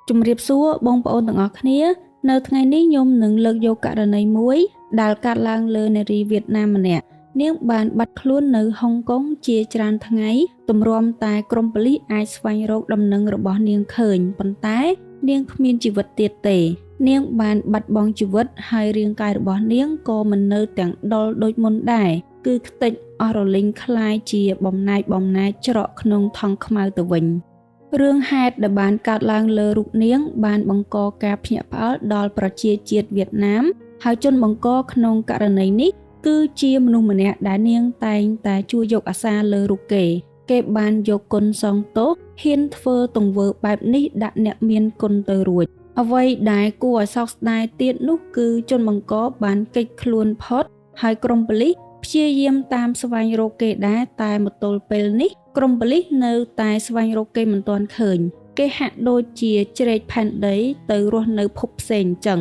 ជំរាបសួរបងប្អូនទាំងអស់គ្នានៅថ្ងៃនេះខ្ញុំនឹងលើកយកករណីមួយដែលកើតឡើងលើនារីវៀតណាមម្នាក់នាងបានបាត់ខ្លួននៅហុងកុងជាច្រើនថ្ងៃទម្រាំតែក្រុមប៉ូលីសអាចស្វែងរកដំណឹងរបស់នាងឃើញប៉ុន្តែនាងគ្មានជីវិតទៀតទេនាងបានបាត់បង់ជីវិតហើយរាងកាយរបស់នាងក៏មិននៅទាំងដុលដូចមុនដែរគឺខ្ទេចអស់រលីងคล้ายជាបំណែកច្រកក្នុងថង់ខ្មៅទៅវិញរឿងហេតុដែលបានកើតឡើងលើរូបនាងបានបង្កការភ្ញាក់ផ្អើលដល់ប្រជាជាតិវៀតណាមហើយជនបង្កក្នុងករណីនេះគឺជាមនុស្សម្នាក់ដែលនាងតែងតែជួយយកអាសាលើរូបគេបានយកគុណសងទោសហ៊ានធ្វើទង្វើបែបនេះដាក់អ្នកមានគុណទៅរួចអ្វីដែលគួរឲ្យសោកស្ដាយទៀតនោះគឺជនបង្កបានគេចខ្លួនផុតហើយក្រុមប៉ូលីសព្យាយាមតាមស្វែងរកគេដែរតែមកទល់ពេលនេះក្រុមប៉ូលីសនៅតែស្វែងរកគេមិនទាន់ឃើញគេហាក់ដូចជាជ្រែកផែនដីទៅរស់នៅភពផ្សេងអញ្ចឹង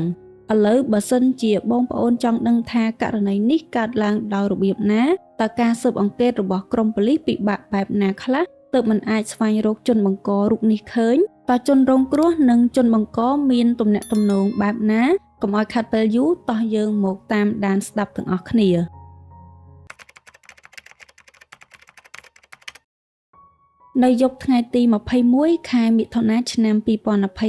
ឥឡូវបើសិនជាបងប្អូនចង់ដឹងថាករណីនេះកើតឡើងដោយរបៀបណាតើការស៊ើបអង្កេតរបស់ក្រុមប៉ូលីសពិបាកបែបណាខ្លះទើបមិនអាចស្វែងរកជនបង្ករូបនេះឃើញតើជនរងគ្រោះនិងជនបង្កមានទំនាក់ទំនងបែបណាកុំឲ្យខាត់ពេលយូរតោះយើងមកតាមដានស្ដាប់ទាំងអស់គ្នានៅយប់ថ្ងៃទី21ខែមិថុនាឆ្នាំ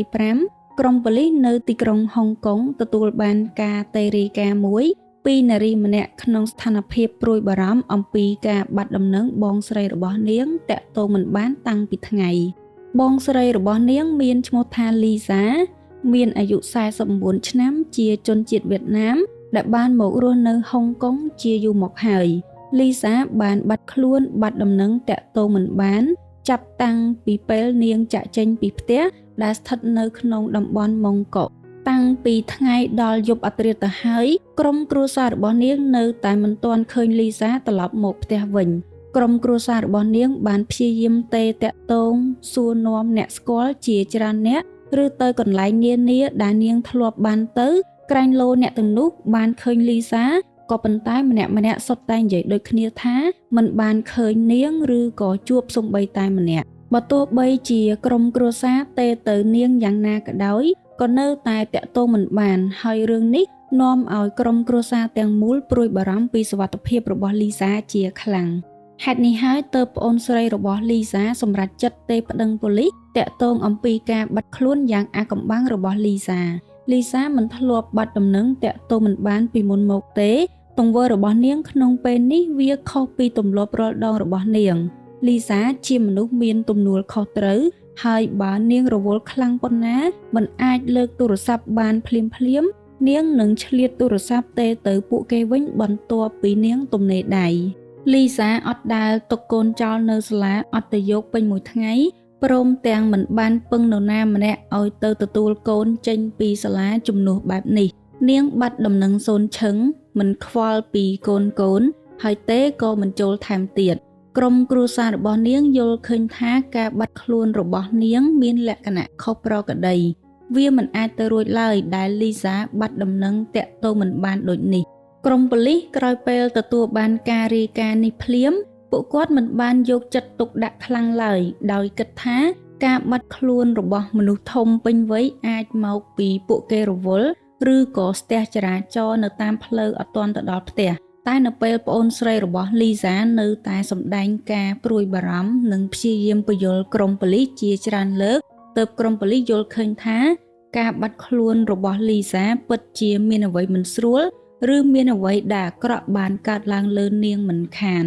2025ក្រុមប៉ូលីសនៅទីក្រុងហុងកុងទទួលបានការតេរីការមួយពីនារីម្នាក់ក្នុងស្ថានភាពព្រួយបារម្ភអំពីការបាត់ដំណឹងបងស្រីរបស់នាងតាក់ទងមិនបានតាំងពីថ្ងៃបងស្រីរបស់នាងមានឈ្មោះថាលីសាមានអាយុ49ឆ្នាំជាជនជាតិវៀតណាមដែលបានមករស់នៅហុងកុងជាយូរមកហើយលីសាបានបាត់ខ្លួនបាត់ដំណឹងតាក់ទងមិនបានចាប់តាំងពីពេលនាងចាក់ចេញពីផ្ទះដែលស្ថិតនៅក្នុងតំបន់ម៉ុងកុកតាំងពីថ្ងៃដល់យប់អធ្រាត្រទៅហើយក្រុមគ្រួសាររបស់នាងនៅតែមិនទាន់ឃើញលីសាត្រឡប់មកផ្ទះវិញក្រុមគ្រួសាររបស់នាងបានព្យាយាមតាក់ទងសួរនាំអ្នកស្គាល់ជាច្រើនអ្នកឬទៅកន្លែងនានាដែលនាងធ្លាប់បានទៅក្រែងលោអ្នកទាំងនោះបានឃើញលីសាក៏ប៉ុន្តែម្នាក់សុទ្ធតែនិយាយដូចគ្នាថាមិនបានឃើញនាងឬក៏ជួបសូម្បីតែម្នាក់បើទោះបីជាក្រុមគ្រួសារទៅនាងយ៉ាងណាក៏ដោយក៏នៅតែតាក់ទងមិនបានហើយរឿងនេះនាំឲ្យក្រុមគ្រួសារទាំងមូលព្រួយបារម្ភពីសុវត្ថិភាពរបស់លីសាជាខ្លាំងហេតុនេះហើយទើបប្អូនស្រីរបស់លីសាសម្រេចចិត្តទេប្តឹងប៉ូលីសតាក់ទងអំពីការបាត់ខ្លួនយ៉ាងអាថ៌កំបាំងរបស់លីសាមិនធ្លាប់បាត់ដំណឹងតាក់ទងមិនបានពីមុនមកទេទង្វើរបស់នាងក្នុងពេលនេះវាខុសពីទម្លាប់រាល់ដងរបស់នាងលីសាជាមនុស្សមានទំនួលខុសត្រូវហើយបើនាងរវល់ខ្លាំងប៉ុណ្ណាមិនអាចលើកទូរស័ព្ទបានភ្លាមនាងនឹងឆ្លៀតទូរស័ព្ទទៅពួកគេវិញបន្ទាប់ពីនាងទំនេរដៃលីសាអត់ដែលទុកកូនចោលនៅសាលាអត់ទៅយកពេញមួយថ្ងៃព្រមទាំងមិនបានពឹងនរណាម្នាក់ឲ្យទៅទទួលកូនចេញពីសាលាជំនួសបែបនេះនាងបាត់ដំណឹងសូនឈឹងមិនខ្វល់ពីកូនហើយទេក៏មិនចូលថែមទៀតក្រុមគ្រួសាររបស់នាងយល់ឃើញថាការបាត់ខ្លួនរបស់នាងមានលក្ខណៈខុសប្រក្រតីវាមិនអាចទៅរួចឡើយដែលលីសាបាត់ដំណឹងតាក់ទងមិនបានដូចនេះក្រុមប៉ូលីសក្រោយពេលទទួលបានការរាយការណ៍នេះភ្លាមពួកគាត់មិនបានយកចិត្តទុកដាក់ខ្លាំងឡើយដោយគិតថាការបាត់ខ្លួនរបស់មនុស្សធំពេញវ័យអាចមកពីពួកគេរវល់ឬក៏ស្ទះចរាចរណ៍នៅតាមផ្លូវអត់ទាន់ទៅដល់ផ្ទះតែនៅពេលប្អូនស្រីរបស់លីសានៅតែសម្ដែងការព្រួយបារម្ភនិងព្យាយាមពន្យល់ក្រុមប៉ូលីសជាច្រើនលើកទើបក្រុមប៉ូលីសយល់ឃើញថាការបាត់ខ្លួនរបស់លីសាពិតជាមានអ្វីមិនស្រួលឬមានអ្វីដែលអាក្រក់បានកើតឡើងលើនាងមិនខាន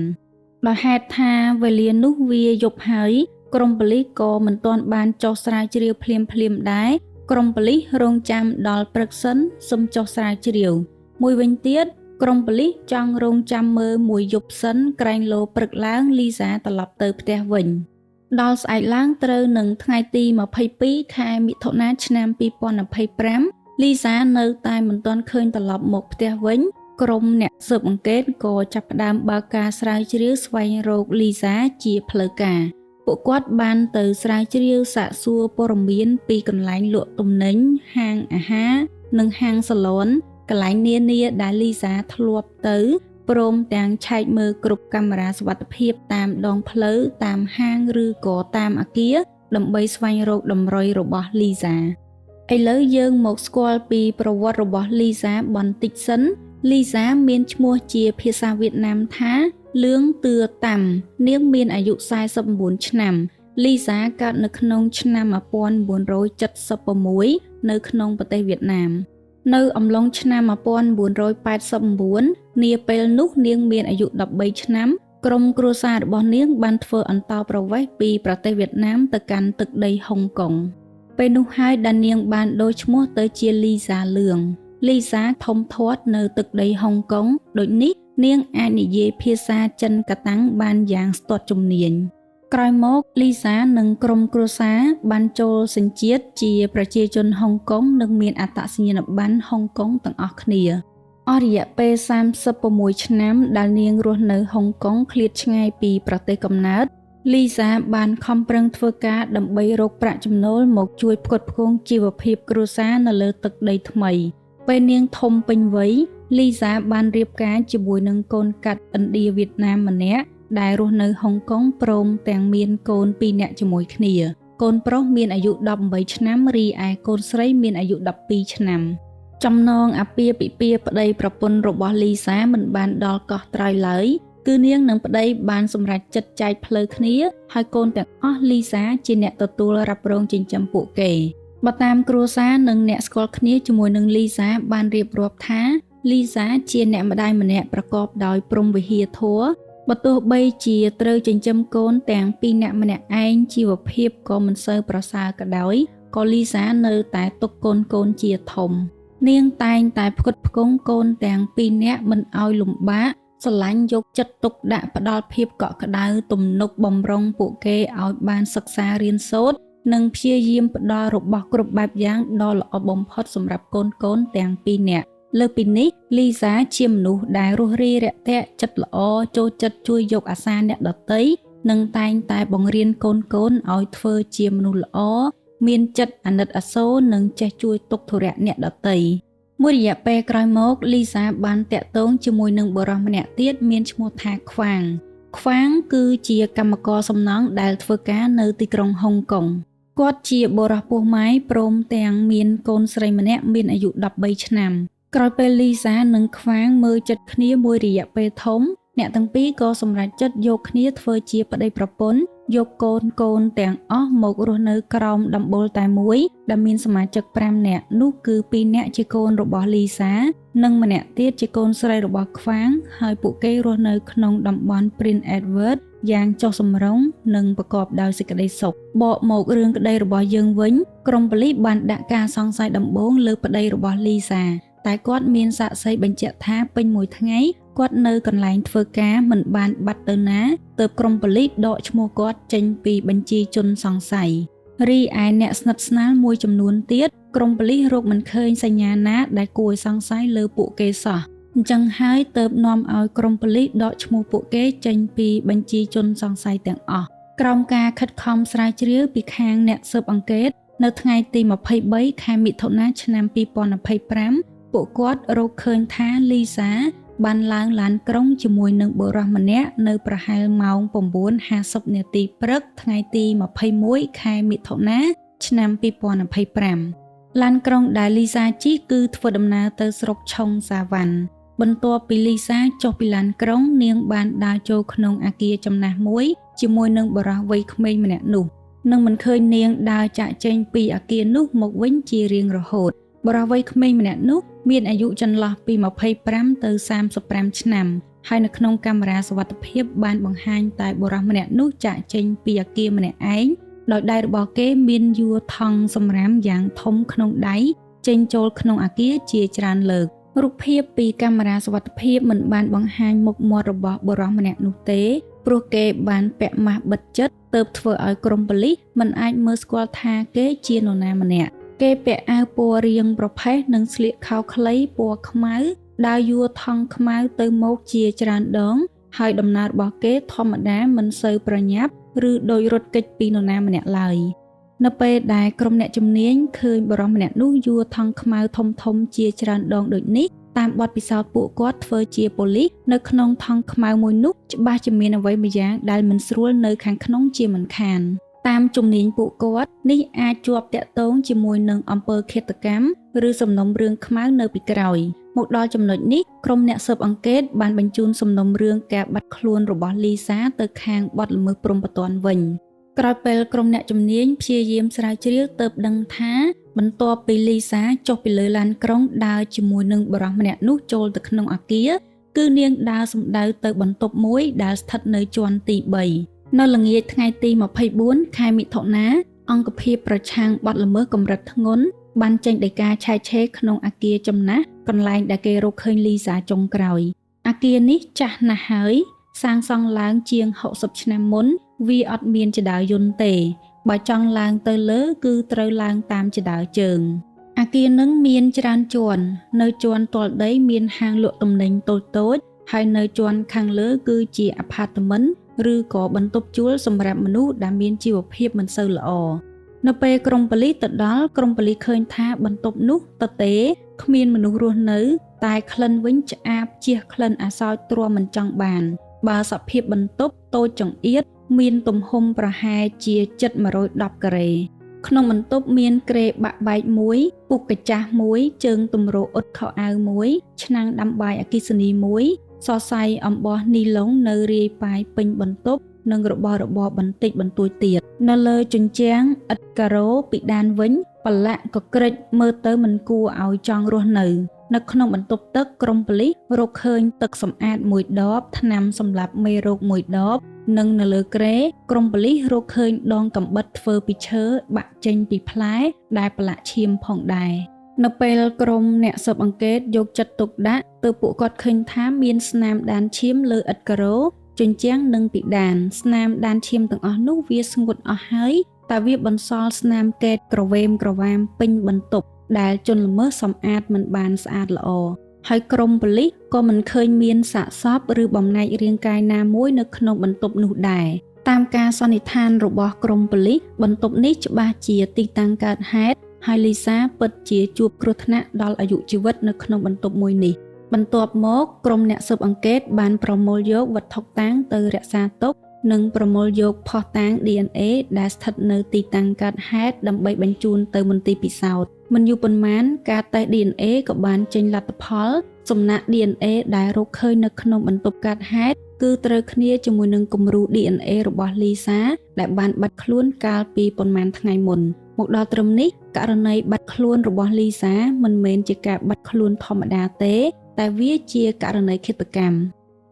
ដោយហេតុថាវេលានោះវាយប់ហើយក្រុមប៉ូលីសក៏មិនទាន់បានចុះស្រាវជ្រាវភ្លាមដែរក្រុមប៉ូលីសរងចាំដល់ព្រឹកសិនសុំចុះស្រាវជ្រាវមួយវិញទៀតក្រុមប៉ូលីសចង់រងចាំមើលមួយយប់សិនក្រែងលោព្រឹកឡើងលីសាត្រឡប់ទៅផ្ទះវិញដល់ស្អែកឡើងត្រូវនឹងថ្ងៃទី22ខែមិថុនាឆ្នាំ2025លីសានៅតែមិនទាន់ឃើញត្រឡប់មកផ្ទះវិញក្រុមអ្នកស៊ើបអង្កេតក៏ចាប់ផ្ដើមបើកការស្រាវជ្រាវស្វែងរកលីសាជាផ្លូវការពួកគាត់បានទៅស្រាវជ្រាវសាកសួរព័ត៌មានពីកន្លែងលក់ទំនិញហាងអាហារនិងហាងសាឡុនកន្លែងនានាដែលលីសាធ្លាប់ទៅព្រមទាំងឆែកមើលគ្រប់កាមេរ៉ាសុវត្ថិភាពតាមដងផ្លូវតាមហាងឬក៏តាមអគារ ដើម្បីស្វែងរកតម្រុយរបស់លីសាឥឡូវយើងមកស្គាល់ពីប្រវត្តិរបស់លីសាបន្តិចសិនលីសាមានឈ្មោះជាភាសាវៀតណាមថាលឿងតឿតាំនាងមានអាយុ49ឆ្នាំលីសាកើតនៅក្នុងឆ្នាំ1976នៅក្នុងប្រទេសវៀតណាមនៅអំឡុងឆ្នាំ1989នាពេលនោះនាងមានអាយុ13ឆ្នាំក្រុមគ្រួសាររបស់នាងបានធ្វើអន្តោប្រវេសន៍ពីប្រទេសវៀតណាមទៅកាន់ទឹកដីហុងកុងពេលនោះហើយដែលនាងបានដូរឈ្មោះទៅជាលីសាលឿងលីសាធំធាត់នៅទឹកដីហុងកុងដូចនេះនាងអាចនិយាយភាសាចិនកតាំងបានយ៉ាងស្ទាត់ជំនាញក្រោយមកលីសានិងក្រុមគ្រួសារបានចូលសញ្ជាតិជាប្រជាជនហុងកុងនិងមានអត្តសញ្ញាណប័ណ្ណហុងកុងទាំងអស់គ្នាអស់រយៈពេល36ឆ្នាំដែលនាងរស់នៅហុងកុងឃ្លាតឆ្ងាយពីប្រទេសកំណើតលីសាបានខំប្រឹងធ្វើការដើម្បីរកប្រាក់ចំណូលមកជួយផ្គត់ផ្គង់ជីវភាពគ្រួសារនៅលើទឹកដីថ្មីពេលនាងធំពេញវ័យលីសាបានរៀបការជាមួយនឹងកូនកាត់ឥណ្ឌាវៀតណាមម្នាក់ដែលរស់នៅហុងកុងព្រមទាំងមានកូន2នាក់ជាមួយគ្នាកូនប្រុសមានអាយុ18ឆ្នាំរីឯកូនស្រីមានអាយុ12ឆ្នាំចំណងអាពាហ៍ពិពាហ៍ប្តីប្រពន្ធរបស់លីសាមិនបានដល់កោះត្រៃឡើយគឺនាងនិងប្តីបានសម្រេចចិត្តចែកផ្លូវគ្នាហើយកូនទាំងអស់លីសាជាអ្នកទទួលរ៉ាប់រងចិញ្ចឹមពួកគេបើតាមគ្រួសារនិងអ្នកស្គាល់គ្នាជាមួយនឹងលីសាបានរៀបរាប់ថាលីសាជាអ្នកម្ដាយម្នាក់ប្រកបដោយព្រហ្មវិហារធម៌បើទោះបីជាត្រូវចិញ្ចឹមកូនទាំង2នាក់ម្នាក់ឯងជីវភាពក៏មិនសូវប្រសើរក៏ដោយក៏លីសានៅតែទុកកូនជាធំនាងតែងតែផ្គត់ផ្គង់កូនទាំង2នាក់មិនឲ្យលំបាកស្រឡាញ់យកចិត្តទុកដាក់ផ្ដល់ភាពកក់ក្ដៅទំនុកបម្រុងពួកគេឲ្យបានសិក្សារៀនសូត្រនិងព្យាយាមផ្ដល់របស់គ្រប់បែបយ៉ាងដ៏ល្អបំផុតសម្រាប់កូនទាំង2នាក់លើពីនេះលីសាជាមនុស្សដែលរួសរាយរាក់ទាក់ចិត្តល្អចូលចិត្តជួយយកអាសាអ្នកដទៃនិងតែងតែបង្រៀនកូនឲ្យធ្វើជាមនុស្សល្អមានចិត្តអាណិតអាសូរនិងចេះជួយទុក្ខធុរៈអ្នកដទៃមួយរយៈពេលក្រោយមកលីសាបានតាក់ទងជាមួយនឹងបុរសម្នាក់ទៀតមានឈ្មោះថាខ្វាងគឺជាកម្មករសំណង់ដែលធ្វើការនៅទីក្រុងហុងកុងគាត់ជាបុរសពោះម៉ាយព្រមទាំងមានកូនស្រីម្នាក់មានអាយុ13ឆ្នាំក្រោយពេលលីសានិងខ្វាងមើលចិត្តគ្នាមួយរយៈពេលធំអ្នកទាំងពីរក៏សម្រេចចិត្តយកគ្នាធ្វើជាប្តីប្រពន្ធយកកូនទាំងអស់មករស់នៅក្រោមដំបូលតែមួយដែលមានសមាជិក5នាក់នោះគឺ2នាក់ជាកូនរបស់លីសានិងម្នាក់ទៀតជាកូនស្រីរបស់ខ្វាងហើយពួកគេរស់នៅក្នុងតំបន់ Prince Edward យ៉ាងចុះសម្រុងនិងប្រកបដោយសេចក្តីសុខបកមករឿងក្តីរបស់យើងវិញក្រុមប៉ូលីសបានដាក់ការសង្ស័យដំបូងលើប្តីរបស់លីសាតែគាត់មានសាក្សីបញ្ជាក់ថាពេញមួយថ្ងៃគាត់នៅកន្លែងធ្វើការមិនបានបាត់ទៅណាទើបក្រុមប៉ូលីសដកឈ្មោះគាត់ចេញពីបញ្ជីជនសង្ស័យរីឯអ្នកស្និទ្ធស្នាលមួយចំនួនទៀតក្រុមប៉ូលីសរកមិនឃើញសញ្ញាណាដែលគួរឲ្យសង្ស័យលើពួកគេសោះអញ្ចឹងហើយទើបនាំឲ្យក្រុមប៉ូលីសដកឈ្មោះពួកគេចេញពីបញ្ជីជនសង្ស័យទាំងអស់ក្រោមការខិតខំស្រាវជ្រាវពីខាងអ្នកស៊ើបអង្កេតនៅថ្ងៃទី23ខែមិថុនាឆ្នាំ2025ពួកគាត់រកឃើញថាលីសាបានឡើងឡានក្រុងជាមួយនឹងបុរសម្នាក់នៅប្រហែលម៉ោង 9:50 នាទីព្រឹកថ្ងៃទី21ខែមិថុនាឆ្នាំ2025ឡានក្រុងដែលលីសាជិះគឺធ្វើដំណើរទៅស្រុកឆុងសាវ៉ាន់បន្ទាប់ពីលីសាចុះពីឡានក្រុងនាងបានដើរចូលក្នុងអគារចំណាស់មួយជាមួយនឹងបុរសវ័យក្មេងម្នាក់នោះនឹងមិនឃើញនាងដើរចាក់ចេញពីអគារនោះមកវិញជារៀងរហូតបុរសវ័យក្មេងម្នាក់នោះមានអាយុចន្លោះពី25ទៅ35ឆ្នាំហើយនៅក្នុងកាមេរ៉ាសុវត្ថិភាពបានបង្ហាញតែបុរសម្នាក់នោះចាក់ចេញពីអគារម្នាក់ឯងដោយដៃរបស់គេមានយួរថង់សម្រាមយ៉ាងធំក្នុងដៃចេញចូលក្នុងអគារជាច្រើនលើករូបភាពពីកាមេរ៉ាសុវត្ថិភាពមិនបានបង្ហាញមុខមាត់របស់បុរសម្នាក់នោះទេព្រោះគេបានពាក់ម៉ាស់បិទជិតទើបធ្វើឲ្យក្រុមប៉ូលីសមិនអាចមើលស្គាល់ថាគេជានរណាម្នាក់គេពាក់អាវពណ៌រាងប្រផេះនិងស្លៀកខោខ្លីពណ៌ខ្មៅដើរយួរថង់ខ្មៅទៅមកជាច្រើនដងហើយដំណើររបស់គេធម្មតាមិនសូវប្រញាប់ឬដោយរត់គេចពីនរណាម្នាក់ឡើយនៅពេលដែលក្រុមអ្នកជំនាញឃើញបុរសម្នាក់នោះយួរថង់ខ្មៅធំជាច្រើនដងដូចនេះតាមបទពិសោធន៍ពួកគាត់ធ្វើជាប៉ូលីសនៅក្នុងថង់ខ្មៅមួយនោះច្បាស់ជាមានអ្វីមួយយ៉ាងដែលមិនស្រួលនៅខាងក្នុងជាមិនខាន តាមជំនាញពួកគាត់នេះអាចជាប់តាក់ទងជាមួយនឹងអំពើឃាតកម្មឬសំណុំរឿងខ្មៅនៅពីក្រោយមកដល់ចំណុចនេះក្រុមអ្នកស៊ើបអង្កេតបានបញ្ជូនសំណុំរឿងការបាត់ខ្លួនរបស់លីសាទៅខាងបទល្មើសព្រំប្រទានវិញក្រោយពេលក្រុមអ្នកជំនាញព្យាយាមស្រាវជ្រាវទើបដឹងថាបន្ទាប់ពីលីសាចុះពីលើឡានក្រុងដើរជាមួយនឹងបុរសម្នាក់នោះចូលទៅក្នុងអគារគឺនាងដើរសំដៅទៅបន្ទប់មួយដែលស្ថិតនៅជាន់ទី3នៅល្ងាចថ្ងៃទី24ខែមិថុនាអង្គភាពប្រឆាំងបទល្មើសកម្រិតធ្ងន់បានចេញដីកាឆែកឆេរក្នុងអគារចំណាស់កន្លែងដែលគេរកឃើញលីសាចុងក្រោយអគារនេះចាស់ណាស់ហើយសាងសង់ឡើងជាង60ឆ្នាំមុនវាអត់មានចដៅយន្តទេបើចង់ឡើងទៅលើគឺត្រូវឡើងតាមចដៅជើងអគារនឹងមានច្រើនជាន់នៅជាន់ទាល់ដីមានហាងលក់ទំនិញតូចៗហើយនៅជាន់ខាងលើគឺជាអាផាតមិនឬក៏បន្ទប់ជួលសម្រាប់មនុស្សដែលមានជីវភាពមិនសូវល្អនៅពេលក្រុមប៉ូលីសទៅដល់ក្រុមប៉ូលីសឃើញថាបន្ទប់នោះទទេគ្មានមនុស្សរស់នៅតែក្លិនវិញឆ្អាបជះក្លិនអាសោចទ្រាំមិនចង់បានបើសភាពបន្ទប់តូចចង្អៀតមានទំហំប្រហែលជាជិត110ការ៉េក្នុងបន្ទប់មានគ្រែបាក់បែកមួយពុកកាចាស់មួយជើងទម្រអ៊ុតខោអាវមួយឆ្នាំងដាំបាយអគ្គិសនីមួយសរសៃអំបោះនីឡុងនៅរាយប៉ាយពេញបន្ទប់និងរបស់របរបន្តិចបន្តួចទៀតនៅលើជញ្ជាំងឥដ្ឋការ៉ូពីដានវិញប្រឡាក់ក៏ក្រិចមើលទៅមិនគួរឲ្យចង់រស់នៅក្នុងបន្ទប់ទឹកក្រុមប៉ូលីសរកឃើញទឹកសម្អាតមួយដបថ្នាំសម្រាប់មេរោគមួយដបនិងនៅលើគ្រែក្រុមប៉ូលីសរកឃើញដងកាំបិតធ្វើពីឈើបាក់ចេញពីផ្លែដែលប្រឡាក់ឈាមផងដែរនៅពេលក្រុមអ្នកស៊ើបអង្កេតយកចិត្តទុកដាក់ទើបពួកគាត់ឃើញថាមានស្នាមដានឈាមលើឥដ្ឋការ៉ូជញ្ជាំងនិងពីដានស្នាមដានឈាមទាំងអស់នោះវាស្ងួតអស់ហើយតែវាបន្សល់ស្នាមកេតក្រវេមក្រវាមពេញបន្ទប់ដែលជនល្មើសសម្អាតមិនបានស្អាតល្អហើយក្រុមប៉ូលីសក៏មិនឃើញមានសាកសពឬបំណែករាងកាយណាមួយនៅក្នុងបន្ទប់នោះដែរតាមការសន្និដ្ឋានរបស់ក្រុមប៉ូលីសបន្ទប់នេះច្បាស់ជាទីតាំងកើតហេតុហើយលីសាពិតជាជួបគ្រោះថ្នាក់ដល់អាយុជីវិតនៅក្នុងបន្ទប់មួយនេះបន្ទាប់មកក្រុមអ្នកស៊ើបអង្កេតបានប្រមូលយកវត្ថុតាងទៅរក្សាទុកនិងប្រមូលយកភស្តុតាង DNA ដែលស្ថិតនៅទីតាំងកើតហេតុដើម្បីបញ្ជូនទៅមន្ទីរពិសោធន៍មិនយូរប៉ុន្មានការតេស្ត DNA ក៏បានចេញលទ្ធផលសំណាក់ DNA ដែលរកឃើញនៅក្នុងបន្ទប់កើតហេតុគឺត្រូវគ្នាជាមួយនឹងគំរូ DNA របស់លីសាដែលបានបាត់ខ្លួនកាលពីប៉ុន្មានថ្ងៃមុនមកដល់ត្រឹមនេះករណីបាត់ខ្លួនរបស់លីសាមិនមែនជាការបាត់ខ្លួនធម្មតាទេតែវាជាករណីឃាតកម្ម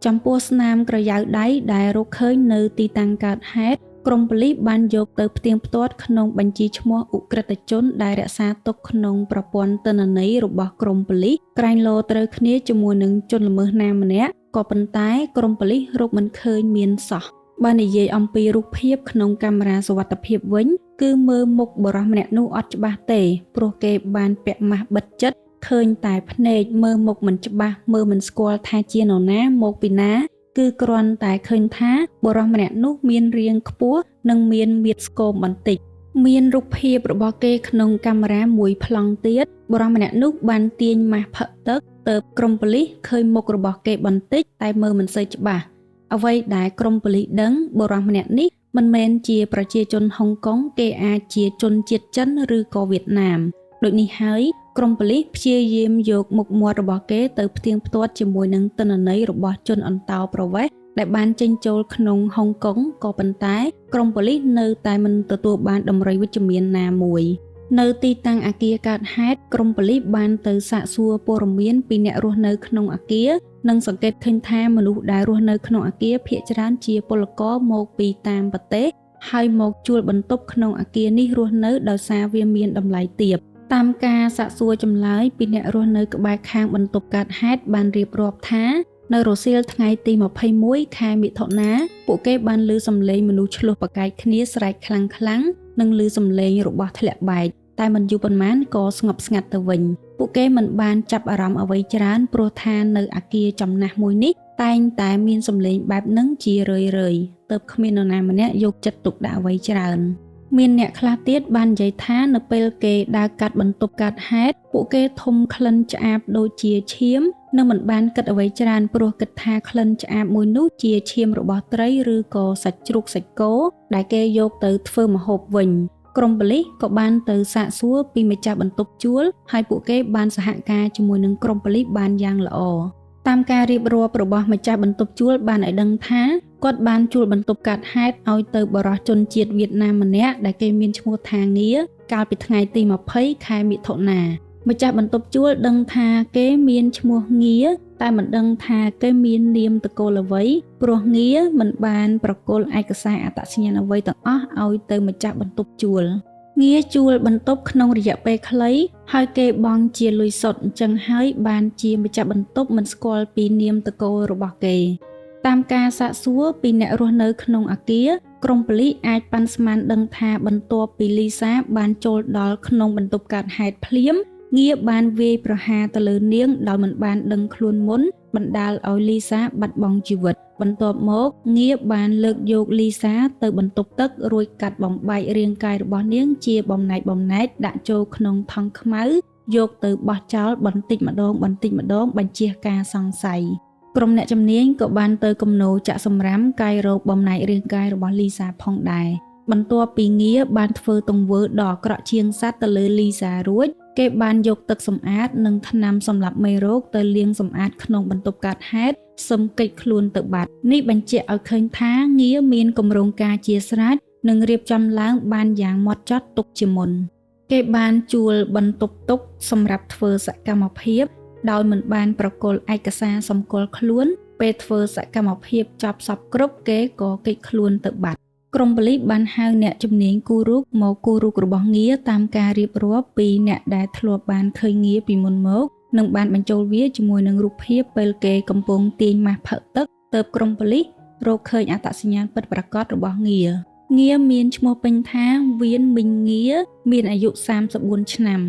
ចំពោះស្នាមក្រយៅដៃដែលរកឃើញនៅទីតាំងកើតហេតុក្រុមប៉ូលីសបានយកទៅផ្ទៀងផ្ទាត់ក្នុងបញ្ជីឈ្មោះឧក្រិដ្ឋជនដែលរក្សាទុកក្នុងប្រព័ន្ធទិន្នន័យរបស់ក្រុមប៉ូលីសក្រែងលោត្រូវគ្នាជាមួយនឹងជនល្មើសណាម្នាក់ក៏ប៉ុន្តែក្រុមប៉ូលីសរកមិនឃើញមានសោះបើនិយាយអំពីរូបភាពក្នុងកាមេរ៉ាសុវត្ថិភាពវិញគឺមើលមុខបុរសម្នាក់នោះអត់ច្បាស់ទេព្រោះគេបានពាក់ម៉ាស់បិទជិតឃើញតែភ្នែកមើលមុខមិនច្បាស់មើលមិនស្គាល់ថាជានរណាមកពីណាគឺគ្រាន់តែឃើញថាបុរសម្នាក់នោះមានរាងខ្ពស់និងមានមាឌស្គមបន្តិចមានរូបភាពរបស់គេក្នុងកាមេរ៉ាមួយប្លង់ទៀតបុរសម្នាក់នោះបានទាញម៉ាស់ផឹកទឹកទៅក្រុមប៉ូលីសឃើញមុខរបស់គេបន្តិចតែមើលមិនសូវច្បាស់អ្វីដែលក្រុមប៉ូលីសដឹងបុរសម្នាក់នេះមិនមែនជាប្រជាជនហុងកុងគេអាចជាជនជាតិចិនឬក៏វៀតណាមដូចនេះហើយក្រុមប៉ូលីសព្យាយាមយកមុខមាត់របស់គេទៅផ្ទៀងផ្ទាត់ជាមួយនឹងទិន្នន័យរបស់ជនអន្តោប្រវេសន៍ដែលបានចេញចូលក្នុងហុងកុងក៏ប៉ុន្តែក្រុមប៉ូលីសនៅតែមិនទទួលបានដំរីវិជ្ជមានណាមួយនៅទីតាំងអគារកើតហេតុក្រុមប៉ូលីសបានទៅសាកសួរព័ត៌មានពីអ្នករស់នៅក្នុងអគារនិងសង្កេតឃើញថាមនុស្សដែលរស់នៅក្នុងអគារភាគច្រើនជាពលករមកពីតាមប្រទេសហើយមកជួលបន្ទប់ក្នុងអគារនេះរស់នៅដោយសារវាមានតម្លៃទាបតាមការសាកសួរចម្លើយពីអ្នករស់នៅក្បែរខាងបន្ទប់កើតហេតុបានរៀបរាប់ថានៅរសៀលថ្ងៃទី21ខែមិថុនាពួកគេបានឮសំឡេងមនុស្សឆ្លោះប្រកែកគ្នាស្រែកខ្លាំងៗនិងឮសំឡេងរបស់ធ្លាក់បែកតែមិនយូរប៉ុន្មានក៏ស្ងប់ស្ងាត់ទៅវិញពួកគេមិនបានចាប់អារម្មណ៍អ្វីច្រើនព្រោះថានៅអគារចំណាស់មួយនេះតែងតែមានសំឡេងបែបហ្នឹងជារឿយៗទើបគ្មាននរណាម្នាក់យកចិត្តទុកដាក់អ្វីច្រើនមានអ្នកខ្លះទៀតបាននិយាយថានៅពេលគេដើរកាត់បន្ទប់កាត់ហេតុពួកគេធំក្លិនឆ្អាបដូចជាឈាម នៅមិនបានគិតអ្វីច្រើនព្រោះគិតថាក្លិនឆ្អាបមួយនោះជាឈាមរបស់ត្រីឬក៏សាច់ជ្រូកសាច់គោដែលគេយកទៅធ្វើម្ហូបវិញក្រុមប៉ូលីសក៏បានទៅសាកសួរពីម្ចាស់បន្ទប់ជួលហើយពួកគេបានសហការជាមួយនឹងក្រុមប៉ូលីសបានយ៉ាងល្អតាមការរៀបរាប់របស់ម្ចាស់បន្ទប់ជួលបានឲ្យដឹងថាគាត់បានជួលបន្ទប់កាត់ហេតុឲ្យទៅបរិសុទ្ធជនជាតិវៀតណាមម្នាក់ដែលគេមានឈ្មោះថាងារកាលពីថ្ងៃទី20ខែមិថុនាម្ចាស់បន្ទប់ជួលដឹងថាគេមានឈ្មោះងារតែមិនដឹងថាគេមាននាមតកូលអ្វីព្រោះងារមិនបានប្រគល់ឯកសារអត្តសញ្ញាណអ្វីទាំងអស់ឲ្យទៅម្ចាស់បន្ទប់ជួលងារជួលបន្ទប់ក្នុងរយៈពេលខ្លីហើយគេបង់ជាលុយសុទ្ធអញ្ចឹងហើយបានជាម្ចាស់បន្ទប់មិនស្គាល់ពីនាមតកូលរបស់គេតាមការសាកសួរពីអ្នករស់នៅក្នុងអគារក្រុមប៉ូលីសអាចប៉ាន់ស្មានដឹងថាបន្ទាប់ពីលីសាបានចូលដល់ក្នុងបន្ទប់កាត់ហេតុភ្លាមងារបានវាយប្រហារទៅលើនាងដោយមិនបានដឹងខ្លួនមុនបណ្ដាលឲ្យលីសាបាត់បង់ជីវិតបន្ទាប់មកងារបានលើកយកលីសាទៅបន្ទប់ទឹករួចកាត់បំបែករាងកាយរបស់នាងជាបំណែកដាក់ចូលក្នុងថង់ខ្មៅយកទៅបោះចោលបន្តិចម្ដងបញ្ជាការសង្ស័យក្រុមអ្នកជំនាញក៏បានទៅគំនោចាក់សម្រាមកាយរោគបំណែករាងកាយរបស់លីសាផងដែរបន្ទាប់ពីងារបានធ្វើទង្វើដ៏អាក្រក់ជាងសត្វទៅលើលីសារួចគេបានយកទឹកសម្អាតនិងថ្នាំសម្លាប់មេរោគទៅលាងសម្អាតក្នុងបន្ទប់កាត់ហេតុសឹមកិច្ចខ្លួនទៅបាត់នេះបញ្ជាក់ឲ្យឃើញថាងារមានគម្រោងការជាស្រេចនិងរៀបចំឡើងបានយ៉ាងហ្មត់ចត់ទុកជាមុនគេបានជួលបន្ទប់ទុកសម្រាប់ធ្វើសកម្មភាពដោយមិនបានប្រគល់ឯកសារសម្គាល់ខ្លួនពេលធ្វើសកម្មភាពចប់សពគ្រប់គេក៏កិច្ចខ្លួនទៅបាត់ក្រុមប៉ូលីសបានហៅអ្នកជំនាញគូររូបមកគូររូបរបស់ងារតាមការរៀបរាប់ពីអ្នកដែលធ្លាប់បានឃើញងារពីមុនមកនិងបានបញ្ចូលវាជាមួយនឹងរូបភាពពេលគេកំពុងទាញម៉ាស់ផឹកទឹកទើបក្រុមប៉ូលីសរកឃើញអត្តសញ្ញាណពិតប្រាកដរបស់ងារមានឈ្មោះពេញថាវៀនមីងងារមានអាយុ34ឆ្នាំ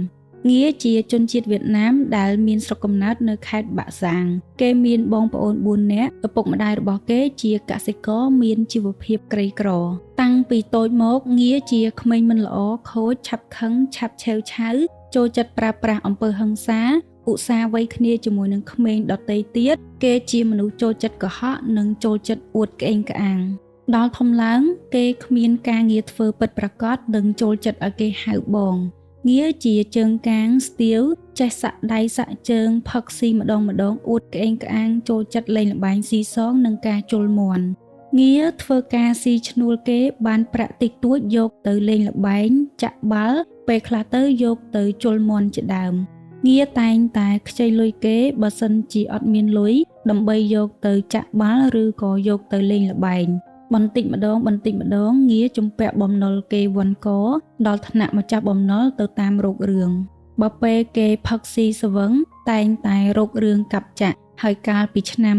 ងារជាជនជាតិវៀតណាមដែលមានស្រុកកំណើតនៅខេត្តបាក់សាងគេមានបងប្អូន4នាក់ឪពុកម្ដាយរបស់គេជាកសិករមានជីវភាពក្រីក្រតាំងពីតូចមកងារជាក្មេងមិនល្អខូចឆាប់ខឹងឆាប់ឆេវឆៅចូលចិត្តប្រើប្រាស់អំពើហិង្សាឧស្សាហ៍វ័យគ្នាជាមួយនឹងក្មេងដទៃទៀតគេជាមនុស្សចូលចិត្តកុហកនិងចូលចិត្តអួតក្អេងក្អាងដល់ធំឡើងគេគ្មានការងារធ្វើពិតប្រាកដនិងចូលចិត្តឲ្យគេហៅបងងារជាជើងកាងស្ទាវចេះសាក់ដៃសាក់ជើងផឹកស៊ីម្ដងអួតក្អេងក្អាងចូលចិត្តលេងល្បែងស៊ីសងនិងការជល់មាន់ងារធ្វើការស៊ីឈ្នួលគេបានប្រាក់តិចតួចយកទៅលេងល្បែងចាក់បាល់ពេលខ្លះទៅយកទៅជល់មាន់ជាដើមងារតែងតែខ្ចីលុយគេបើសិនជាអត់មានលុយដើម្បីយកទៅចាក់បាល់ឬក៏យកទៅលេងល្បែងបន្តិចម្ដងងារជំពាក់បំណុលគេវ៉ាន់កដល់ថ្នាក់ម្ចាស់បំណុលទៅតាមរោគរឿងបើពេលគេផឹកស៊ីស្វឹងតែងតែរោគរឿងកាប់ចាក់ហើយកាលពីឆ្នាំ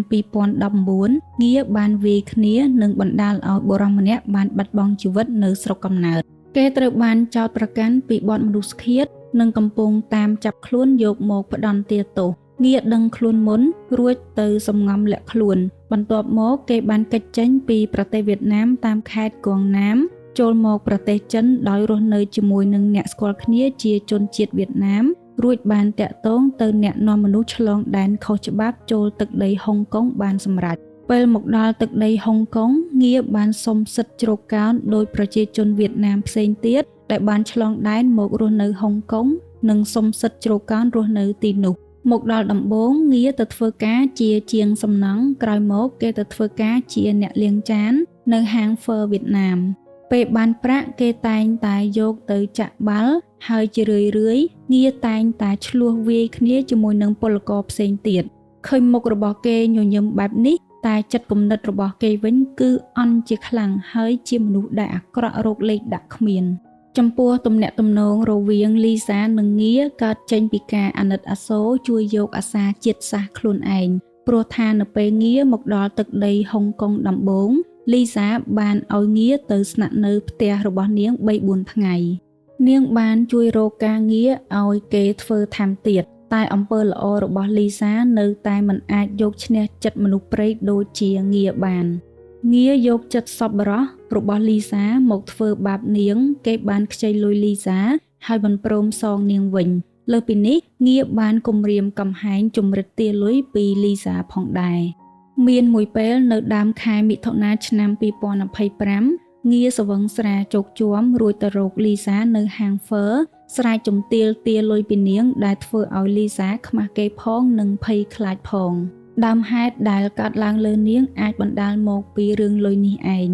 2019ងារបានវាយគ្នានិងបណ្ដាលឲ្យបុរសម្នាក់បានបាត់បង់ជីវិតនៅស្រុកកំណើតគេត្រូវបានចោទប្រកាន់ពីបទមនុស្សឃាតនិងកំពុងតាមចាប់ខ្លួនយកមកផ្ដន្ទាទោសងារដឹងខ្លួនមុនរួចទៅសំងំលាក់ខ្លួនបន្ទាប់មកគេបានគេចចេញពីប្រទេសវៀតណាមតាមខេត្តគងណាមចូលមកប្រទេសចិនដោយរស់នៅជាមួយនឹងអ្នកស្គាល់គ្នាជាជនជាតិវៀតណាមរួចបានតាក់ទងទៅអ្នកនាំមនុស្សឆ្លងដែនខុសច្បាប់ចូលទឹកដីហុងកុងបានសម្រេចពេលមកដល់ទឹកដីហុងកុងងារបានសុំសិទ្ធិជ្រកកោនដោយប្រជាជនវៀតណាមផ្សេងទៀតដែលបានឆ្លងដែនមករស់នៅហុងកុងនិងសុំសិទ្ធិជ្រកកោនរស់នៅទីនោះមកដល់ដំបូងងារទៅធ្វើការជាជាងសំណង់ក្រោយមកគេទៅធ្វើការជាអ្នកលាងចាននៅហាងហ្វឺវៀតណាមពេលបានប្រាក់គេតែងតែយកទៅចាក់បាល់ហើយជារឿយងារតែងតែឆ្លោះវាយគ្នាជាមួយនឹងពលករផ្សេងទៀតឃើញមុខរបស់គេញញឹមបែបនេះតែចិត្តគំនិតរបស់គេវិញគឺអន់ជាខ្លាំងហើយជាមនុស្សដែលអាក្រក់រោគលេខដាក់គ្មានចំពោះទំនាក់ទំនងរវាងលីសានិងងារកើតចេញពីការអាណិតអាសូរជួយយកអាសាជាតិសាសន៍ខ្លួនឯងព្រោះថានៅពេលងារមកដល់ទឹកដីហុងកុងដំបូងលីសាបានឲ្យងារទៅស្នាក់នៅផ្ទះរបស់នាង 3-4 ថ្ងៃនាងបានជួយរកការងារឲ្យគេធ្វើថែមទៀតតែអំពើល្អរបស់លីសានៅតែមិនអាចយកឈ្នះចិត្តមនុស្សព្រៃដូចជាងារបានងារយកចិត្តសប្បុរសរបស់លីសាមកធ្វើបាបនាងគេបានខ្ចីលុយលីសាហើយមិនព្រមសងនាងវិញ លើពីនេះងារបានគម្រាមកំហែងជំរិតទារលុយពីលីសាផងដែរមានមួយពេលនៅដើមខែមិថុនាឆ្នាំ2025ងារសវឹងស្រាជោគជាំរួចទៅរកលីសានៅហាងហ្វឺស្រែកជំទាវទារលុយពីនាងដែលធ្វើឲ្យលីសាខ្មាស់គេផងនិងភ័យខ្លាចផងដើមហេតុដែលកើតឡើងលើនាងអាចបណ្ដាលមកពីរឿងលុយនេះឯង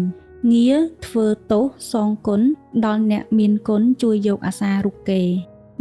ងារធ្វើទោសសងគុណដល់អ្នកមានគុណជួយយកអាសារុកគេ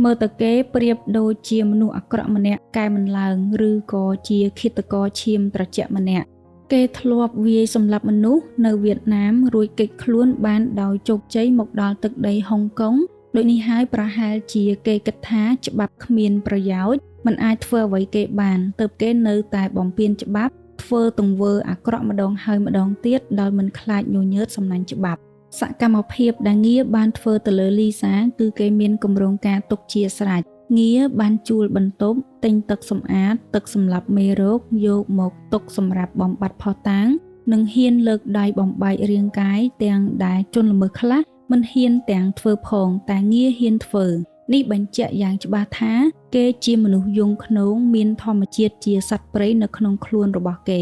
មើលទៅគេប្រៀបដូចជាមនុស្សអាក្រក់ម្នាក់កែមិនឡើងឬក៏ជាឃាតករឈាមត្រជាក់ម្នាក់គេធ្លាប់វាយសម្លាប់មនុស្សនៅវៀតណាមរួចគេចខ្លួនបានដោយជោគជ័យមកដល់ទឹកដីហុងកុងដូចនេះហើយប្រហែលជាគេគិតថាច្បាប់គ្មានប្រយោជន៍មិនអាចធ្វើអ្វីគេបានទើបគេនៅតែបំពានច្បាប់ធ្វើទង្វើអាក្រក់ម្ដងហើយម្ដងទៀតដោយមិនខ្លាចញញើតសំណាញ់ច្បាប់សកម្មភាពដែលងារបានធ្វើទៅលើលីសាគឺគេមានគម្រោងការទុកជាស្រេចងារបានជួលបន្ទប់ទិញទឹកសម្អាតទឹកសម្លាប់មេរោគយកមកទុកសម្រាប់បំបត្តិភស្តុតាងនិងហ៊ានលើកដៃបំបែករាងកាយទាំងដែលជនល្មើសខ្លះមិនហ៊ានទាំងធ្វើផងតែងារហ៊ានធ្វើនេះបញ្ជាក់យ៉ាងច្បាស់ថាគេជាមនុស្សយង់ឃ្នងមានធម្មជាតិជាសត្វព្រៃនៅក្នុងខ្លួនរបស់គេ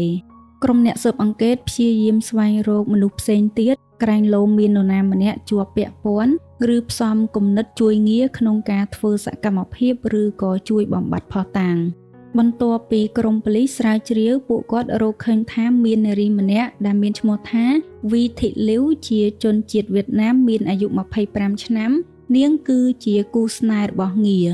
ក្រុមអ្នកស៊ើបអង្កេតព្យាយាមស្វែងរកមនុស្សផ្សេងទៀតក្រែងលោមមាននរណាម្នាក់ជាប់ពាក់ព័ន្ធឬផ្សំគំនិតជួយងារក្នុងការធ្វើសកម្មភាពឬក៏ជួយបំបត្តិភស្តុតាងបន្ទាប់ពីក្រុមប៉ូលីសស្រាវជ្រាវពួកគាត់រកឃើញថាមាននារីម្នាក់ដែលមានឈ្មោះថាវីធីលីវជាជនជាតិវៀតណាមមានអាយុ25ឆ្នាំនាងគឺជាគូស្នេហ៍របស់ងារ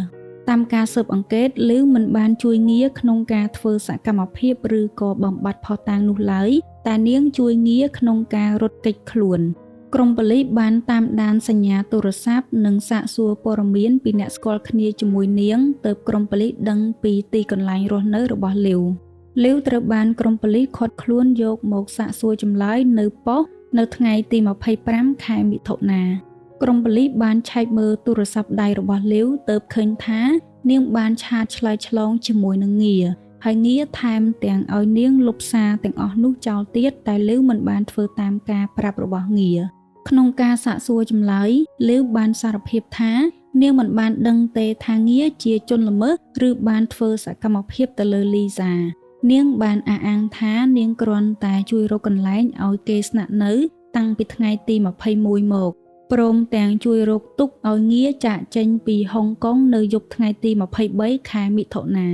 តាមការស៊ើបអង្កេតលីវមិនបានជួយងារក្នុងការធ្វើសកម្មភាពឬក៏បំបត្តិភស្តុតាងនោះឡើយតែនាងជួយងារក្នុងការរត់គេចខ្លួនក្រុមប៉ូលីសបានតាមដានសញ្ញាទូរស័ព្ទនិងសាកសួរព័ត៌មានពីអ្នកស្គាល់គ្នាជាមួយនាងទើបក្រុមប៉ូលីសដឹងពីទីកន្លែងរស់នៅរបស់លីវត្រូវបានក្រុមប៉ូលីសឃាត់ខ្លួនយកមកសាកសួរចម្លើយនៅប៉ុស្តិ៍នៅថ្ងៃទី25ខែមិថុនាក្រុមប៉ូលីសបានឆែកមើលទូរស័ព្ទដៃរបស់លីវទើបឃើញថានាងបានឆាតឆ្លើយឆ្លងជាមួយនឹងងារហើយងារថែមទាំងឲ្យនាងលុបសារទាំងអស់នោះចោលទៀតតែលីវមិនបានធ្វើតាមការប្រាប់របស់ងារក្នុងការសាកសួរចម្លើយលីវបានសារភាពថានាងមិនបានដឹងទេថាងារជាជនល្មើសឬបានធ្វើសកម្មភាពទៅលើលីសានាងបានអះអាងថានាងគ្រាន់តែជួយរកកន្លែងឲ្យគេស្នាក់នៅតាំងពីថ្ងៃទី21មកព្រមទាំងជួយរកទុកឲ្យងារចាកចេញពីហុងកុងនៅយប់ថ្ងៃទី23ខែមិថុនា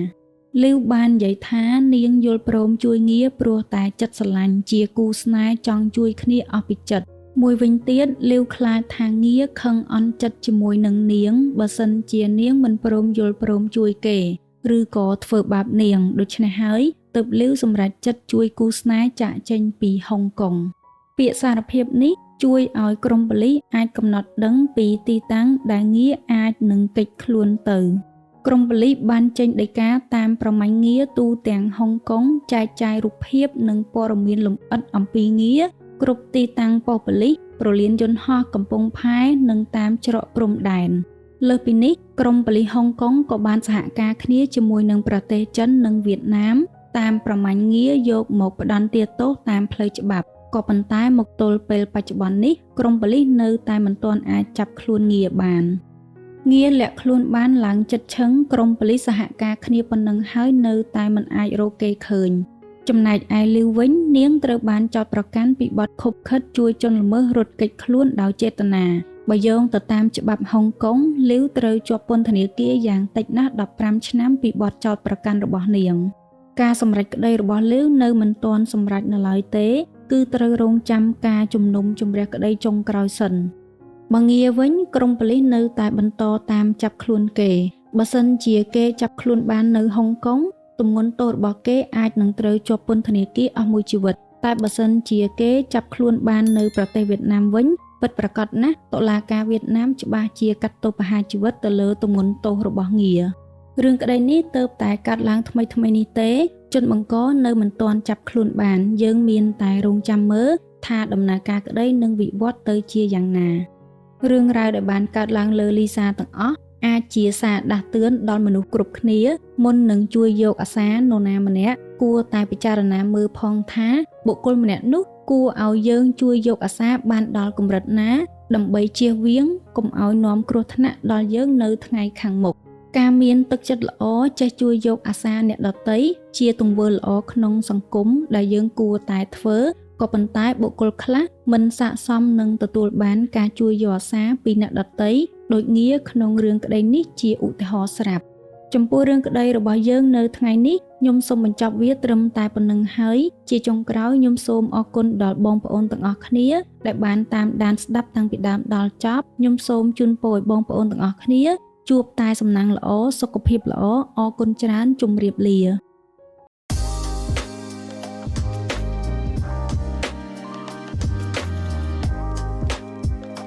លីវបាននិយាយថានាងយល់ព្រមជួយងារព្រោះតែចិត្តស្រឡាញ់ជាគូស្នេហ៍ចង់ជួយគ្នាអស់ពីចិត្តមួយវិញទៀតលីវខ្លាចថាងារខឹងអន់ចិត្តជាមួយនឹងនាងបើសិនជានាងមិនព្រមយល់ព្រមជួយគេឬក៏ធ្វើបាបនាងដូច្នេះហើយទើបលីវសម្រេចចិត្តជួយគូស្នេហ៍ចាកចេញពីហុងកុងពាក្យសារភាពនេះជួយឲ្យក្រុមប៉ូលីសអាចកំណត់ដឹងពីទីតាំងដែលងារអាចនឹងគេចខ្លួនទៅក្រុមប៉ូលីសបានចេញដីកាតាមប្រមាញ់ងារទូទាំងហុងកុងចែកចាយរូបភាពនិងព័ត៌មានលម្អិតអំពីងារគ្រប់ទីតាំងប៉ុស្តិ៍ប៉ូលីសប្រលានយន្តហោះកំពង់ផែនិងតាមច្រកព្រំដែនលើសពីនេះក្រុមប៉ូលីសហុងកុងក៏បានសហការគ្នាជាមួយនឹងប្រទេសចិននិងវៀតណាមតាមប្រមាញ់ងារយកមកផ្ដន្ទាទោសតាមផ្លូវច្បាប់ក៏ប៉ុន្តែមកទល់ពេលបច្ចុប្បន្ននេះក្រុមប៉ូលីសនៅតែមិនទាន់អាចចាប់ខ្លួនងារបានងារលាក់ខ្លួនបានឡើងជិតឈឹងក្រុមប៉ូលីសសហការគ្នាប៉ុណ្ណឹងហើយនៅតែមិនអាចរកគេឃើញចំណែកឯលីវវិញនាងត្រូវបានចោទប្រកាន់ពីបទខុបខិតជួយជនល្មើសរត់គេចខ្លួនដោយចេតនាបើយោងទៅតាមច្បាប់ហុងកុងលីវត្រូវជាប់ពន្ធនាគារយ៉ាងតិចណាស់15ឆ្នាំពីបទចោទប្រកាន់របស់នាងការសម្រេចក្តីរបស់លីវនៅមិនទាន់សម្រេចនៅឡើយទេគឺត្រូវរងចាំការជំនុំជម្រះក្តីចុងក្រោយសិនបើងារវិញក្រុមប៉ូលីសនៅតែបន្តតាមចាប់ខ្លួនគេបើសិនជាគេចាប់ខ្លួនបាននៅហុងកុងទម្ងន់ទោសរបស់គេអាចនឹងត្រូវជាប់ពន្ធនាគារអស់មួយជីវិតតែបើសិនជាគេចាប់ខ្លួនបាននៅប្រទេសវៀតណាមវិញពិតប្រាកដណាស់តុលាការវៀតណាមច្បាស់ជាកាត់ទោសប្រហារជីវិតទៅលើទម្ងន់ទោសរបស់ងាររឿងក្តីនេះទើបតែកាត់ឡើងថ្មីនេះទេជនបង្កនៅមិនទាន់ចាប់ខ្លួនបានយើងមានតែរងចាំមើលថាដំណើរការក្តីនឹងវិវត្តទៅជាយ៉ាងណារឿងរ៉ាវដែលបានកើតឡើងលើលីសាទាំងអស់អាចជាសារដាស់តឿនដល់មនុស្សគ្រប់គ្នាមុននឹងជួយយកអាសានរណាម្នាក់គួរតែពិចារណាមើលផងថាបុគ្គលម្នាក់នោះគួរឲ្យយើងជួយយកអាសាបានដល់កម្រិតណាដើម្បីជៀសវាងកុំឲ្យនាំគ្រោះថ្នាក់ដល់យើងនៅថ្ងៃខាងមុខ ការមានទឹកចិត្តល្អចេះជួយយកអាសាអ្នកដទៃជាទង្វើល្អក្នុងសង្គមដែលយើងគួរតែធ្វើក៏ប៉ុន្តែបុគ្គលខ្លះមិនស័ក្តិសមនឹងទទួលបានការជួយយកអាសាពីអ្នកដទៃដូចងារក្នុងរឿងក្តីនេះជាឧទាហរណ៍ស្រាប់ចំពោះរឿងក្តីរបស់យើងនៅថ្ងៃនេះខ្ញុំសូមបញ្ចប់វាត្រឹមតែប៉ុណ្្នឹងហើយជាចុងក្រោយខ្ញុំសូមអរគុណដល់បងប្អូនទាំងអស់គ្នាដែលបានតាមដានស្ដាប់តាំងពីដើមដល់ចប់ខ្ញុំសូមជូនពរឲ្យបងប្អូនទាំងអស់គ្នាជួបតែសំណាងល្អសុខភាពល្អអរគុណច្រើនជម្រាបលា